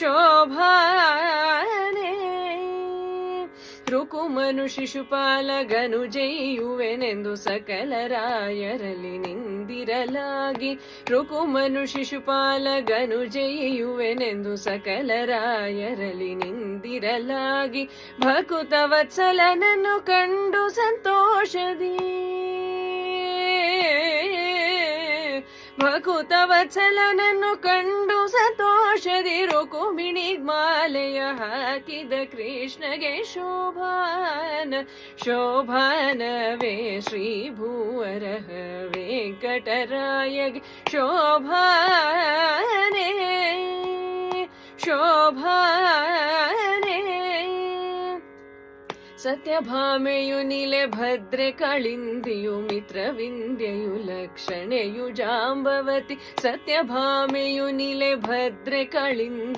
ಶೋಭಾನೆ ರುಕುಮನು ಶಿಶುಪಾಲ ಗನುಜೆಯುವೆನೆಂದು ಸಕಲ ರಾಯರಲ್ಲಿ ನಿಂದಿರಲಾಗಿ ರುಕುಮನು ಶಿಶುಪಾಲ ಗನುಜೆಯುವೆನೆಂದು ಸಕಲ ರಾಯರಲ್ಲಿ ನಿಂದಿರಲಾಗಿ ಭಕುತ ವತ್ಸಲನನ್ನು ಕಂಡು ಸಂತೋಷದಿ ಭಕುತ ವತ್ಸಲನನ್ನು ಕಂಡು ಸಂತೋಷದಿ ರುಕುಮಿಣಿ ಮಾಲೆಯ ಹಾಕಿದ ಕೃಷ್ಣಗೆ ಶೋಭಾನವೇ ಶ್ರೀ ಭೂವರಹ ವೆಂಕಟರಾಯಗೆ ಶೋಭಾನೆ ಸತ್ಯಭಾಮೆಯು ನಿಲೆ ಭದ್ರೆ ಕಳಿಂದಿಯು ಮಿತ್ರವಿಂದ್ಯಯು ಲಕ್ಷಣೆಯು ಜಾಂಬವತಿ ಸತ್ಯಭಾಮೆಯು ನಿಲೆ ಭದ್ರೆ ಕಳಿಂದಿ